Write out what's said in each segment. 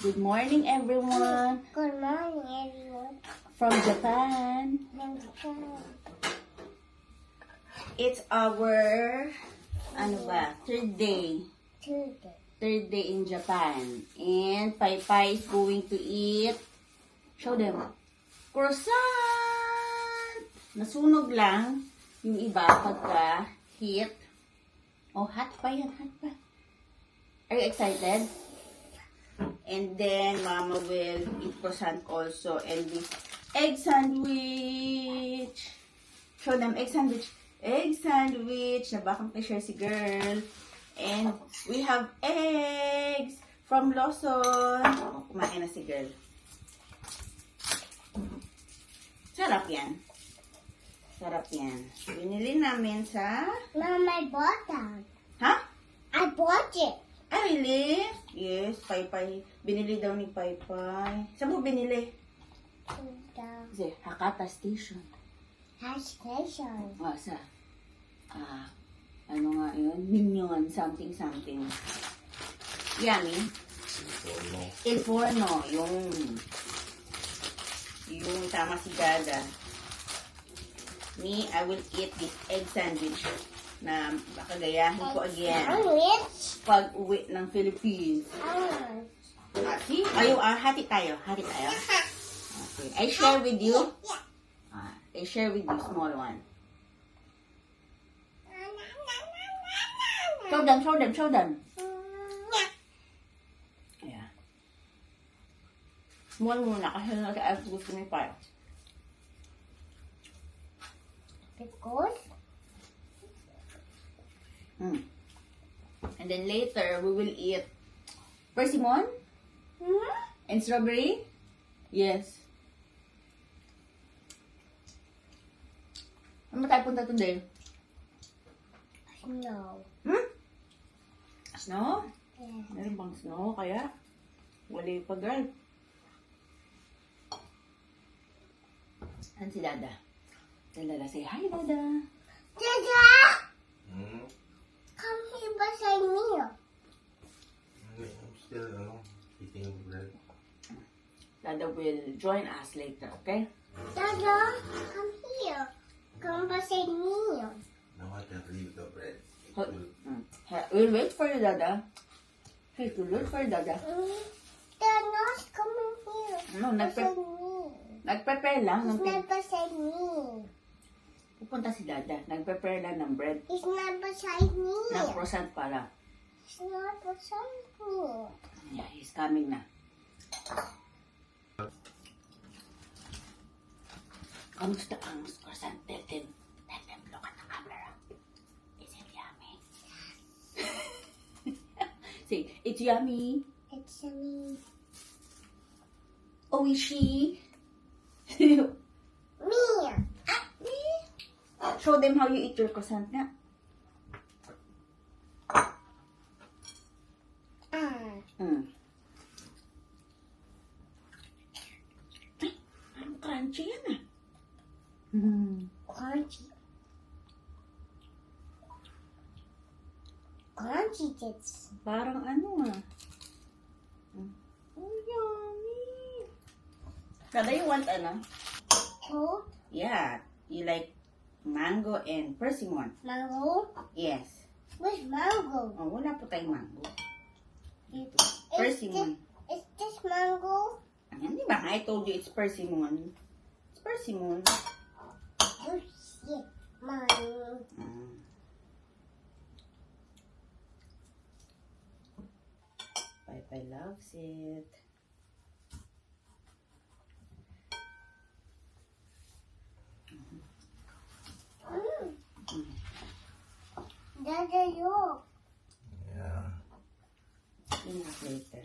Good morning, everyone. Good morning, everyone. From Japan. It's our, third day. Tuesday. Third day in Japan. And Pai Pai is going to eat, show them, croissant! Nasunog lang yung iba pagka hit. Oh, hot pa yan, hot pa. Are you excited? And then, Mama will eat croissant also. And this egg sandwich. Show them, egg sandwich. Egg sandwich. Nabakang pa-share si girl. And we have eggs from Lawson. Oh, kumain na si girl. Sarap yan. Sarap yan. Binili namin sa... Mom, I bought that. Ha? I bought it. Ah, really? Yes, Pai Pai. Binili daw ni Pai Pai. Saan mo binili? The Kasi, Hakata Station. hash station. Ah, sa... ano nga yun? Minion, something. Yummy. Il Forno. Yung tama si Dada. Me, I will eat this egg sandwich na baka gayahin ko again Sandwich. pag uwi ng Philippines. See? Hati tayo. Okay. I share with you. I share with you small one. Show them. Yeah. Small muna kasi gusto ni Pai. Because And then later, we will eat persimmon and strawberry. Yes. Ano tayo punta today? snow. Snow? Yeah. Meron bang snow? Kaya? Wala pa, girl. Saan si Dada? Dada, say hi, Dada. Dada, come here beside me. I'm still eating bread. Dada will join us later, okay? Dada, come here. Come beside me. Now I can leave the bread. It Huh? will We'll wait for you, Dada. Hey, we'll wait for you, Dada. Dada's coming here. No, Beside me. nag-prepare lang. It's not beside me. Pupunta si Dada. Nag-prepare lang ng bread. It's not beside me. Na croissant para. It's not beside me. Yeah, he's coming na. Kamusta ang croissant? Tell them, look at the camera. Is it yummy? Say, it's yummy. It's me. Oishi. Me. Me? Show them how you eat your croissant nga. Ay, ang crunchy yan ah. Crunchy. Crunchy tits. Parang ano ah. Oh, yummy. Kada you want ano? Oh, Yeah, you like mango and persimmon. mango. Yes. Where's mango? Oh, wala po tayong mango. Persimmon. Is this mango? Hindi ba? I told you it's persimmon. It's persimmon. Oh shit, mango. Pai Pai loves it. Dada, look. Yeah. Clean up later.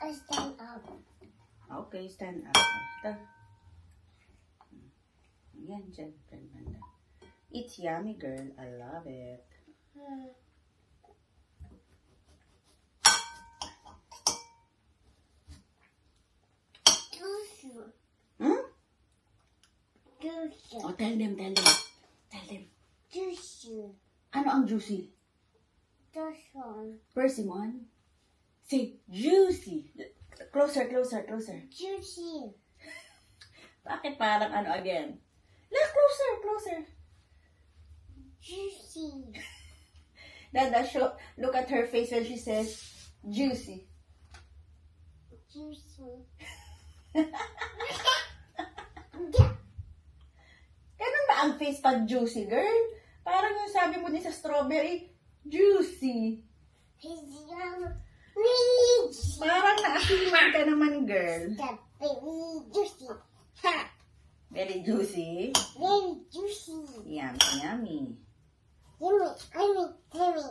I stand up. Okay, stand up. Stand. Yan, dyan. Banda. It's yummy, girl. I love it. Juicy. Hmm? Juicy. Oh, tell them. Lalim. Juicy. Ano ang juicy? This one. Persimmon? Say, juicy. Closer, closer, closer. Juicy. Bakit parang ano again? Look, closer, closer. Juicy. Dada, look at her face when she says, juicy. Juicy. Ganun ba ang face pag juicy, girl? Parang yung sabi mo din sa strawberry, juicy. Really Parang naasiman ka naman, girl. very juicy. Ha. Very juicy. Very juicy. Yummy, yummy. Yummy, yummy, yummy.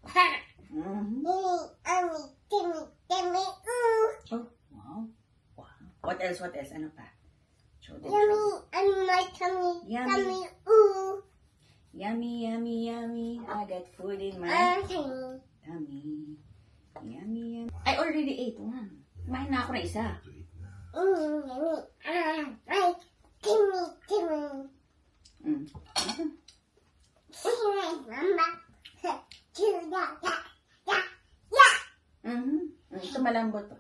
Ha. Mm-hmm. Yummy, yummy, yummy, ooh. Oh, wow. Wow. What else, what else? Ano pa? Show them. Yummy, and my tummy, Yummy. tummy, ooh. Yummy, yummy, yummy. I got food in my Tummy. tummy. Yummy, yummy. I already ate one. Kumain na ako na isa. To eat na. Yummy, my tummy, tummy. Mm. Mama. Mm-hmm. Ito malambot to.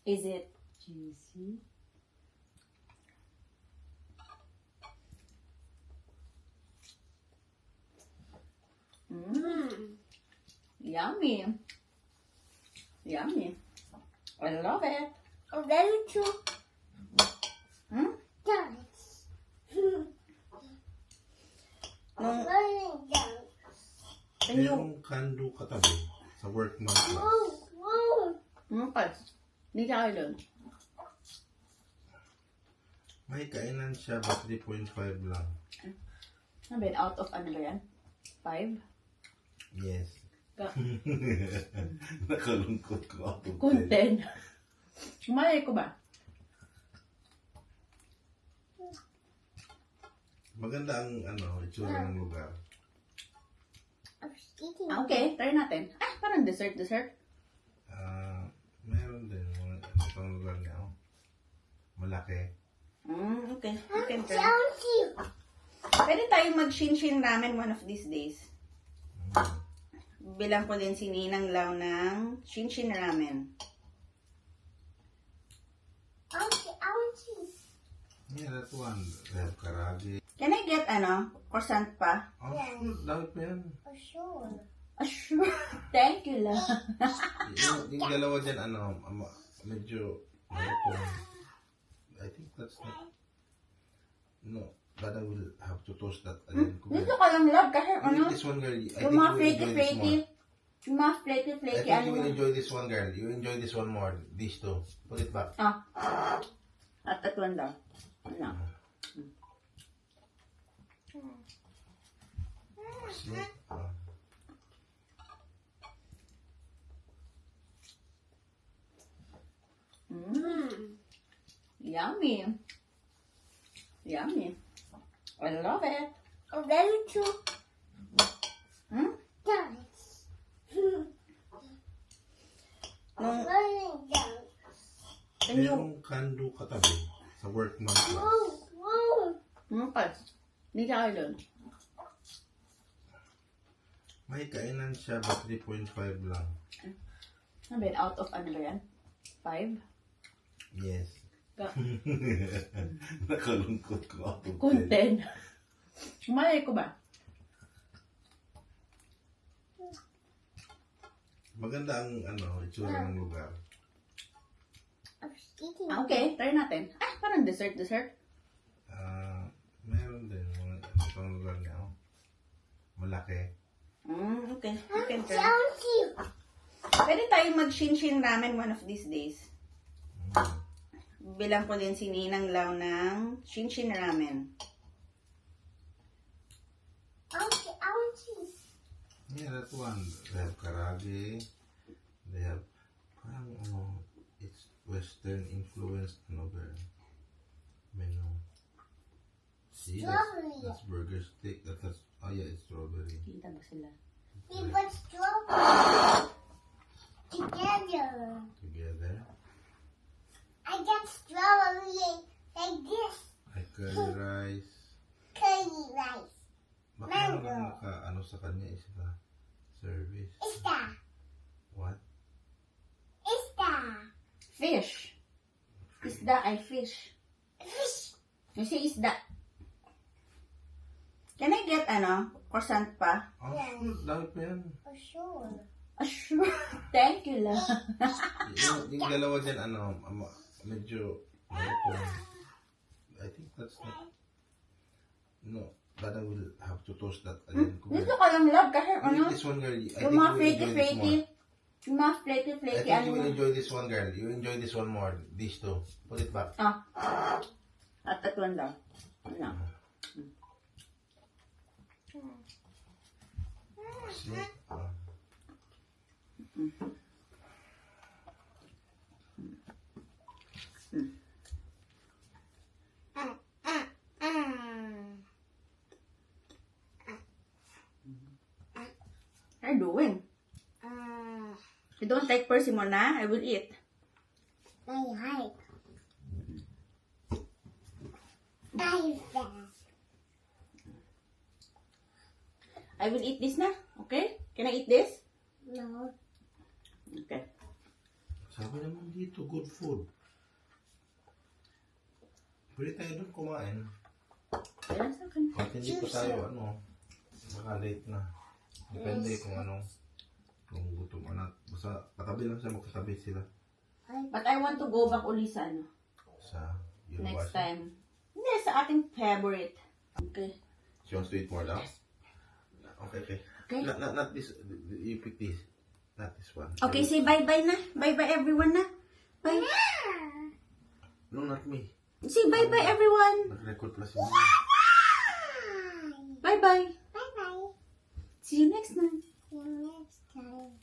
Is it juicy? Yummy. Yummy. I love it. Very true. Hmm? Dance. Nung, Very dance. when you, Merong kando katabi sa workman ko. Woo, woo. pas, hindi ka kayo doon. May kainan siya but 3.5 lang. Ano ba yun? Out of ano ba yan? 5? Yes. Ka- Nakalungkot ko out of 10. Content. Malay ko ba? Maganda ang itsura ng lugar. I'm eating. Okay, try natin. Ah, parang dessert. Meron din mga itong lugar niya. Oh. Malaki. Okay. You can try. Bouncy. Pwede tayong mag-shin-shin ramen one of these days. Bilang ko din si Ninang Lau ng shin-shin ramen. Bouncy. Yeah, that one. They have karage. Can I get croissant pa? Oh, sure. Dami pa yan. For sure. Ah, sure. Thank you, La. Yung dalawa dyan, medyo, I think that's not, no, Dada will have to toast that again. Dito ka lang, love, kasi This one, girl, I think yung you mga will enjoy this flaky-flaky, more. yung mga I flaky-flaky, think you will enjoy this one, girl. You enjoy this one more. These two. Put it back. At one daw. Ano? See? Yummy. Yummy. I love it. Very true. Dance. Nung, Very dance. when you, Merong kando katabi sa workman ko. Woo, woo. pas, hindi ka kayo doon. May kainan siya but 3.5 lang. Ano ba yun? Out of ano ba yan? 5? Yes. Ka- Nakalungkot ko out of 10. Content. Malay ko ba? Maganda ang itsura ng lugar. I'm eating. Okay, try natin. Ah, parang dessert. Meron din mga itong lugar niya. Oh. Malaki. Okay, you can try. Bouncy. Pwede tayong mag-shin-shin ramen one of these days. Bilang ko din si Ninang Lau ng shin-shin ramen. Bouncy. Yeah, that one. They have karage. They have, parang it's Western influenced girl. Menu. See, Strawberry. that's burger steak. That's, oh yeah, it's strawberry. Kita ba sila? We put strawberry together. Together. I got like this. Like curry rice. Curry rice. Baka Mango. naman ano sa kanya is the service. Isda. What? Isda. Fish. Isda ay fish. Fish. You say isda. Can I get croissant pa? Oh, sure. Dami pa yan. For sure. Sure. Thank you, love. Yung dalawa dyan, medyo, I think that's not, no, Dada will have to toast that again. Dito ka lang, love, kasi You eat this one, girl. I yung think mga you will enjoy this flaky-flaky. more. Yung mga I flaky-flaky, think you will enjoy this one, girl. You enjoy this one more. These two. Put it back. At that one lang. Ano? See? What are you doing? You don't like persimmon, na? I will eat. I like. That. I will eat this na. Okay? Can I eat this? No. Okay. Sabi naman dito, good food. Pwede tayo doon kumain. Kaya sa akin. Kahit hindi pa tayo, baka late na. Depende kung gutom ka na. Basta katabi lang siya, magkatabi sila. But I want to go back uli sa Sa next University. time. Hindi, sa ating favorite. Okay. She wants to eat more now? Okay. Okay. Not this. You pick this. Not this one. Okay, say bye-bye na. Bye-bye everyone na. Bye. No, not me. Say bye-bye everyone. Nag-record pala si Bye-bye. Bye bye. See you next time. See you next time.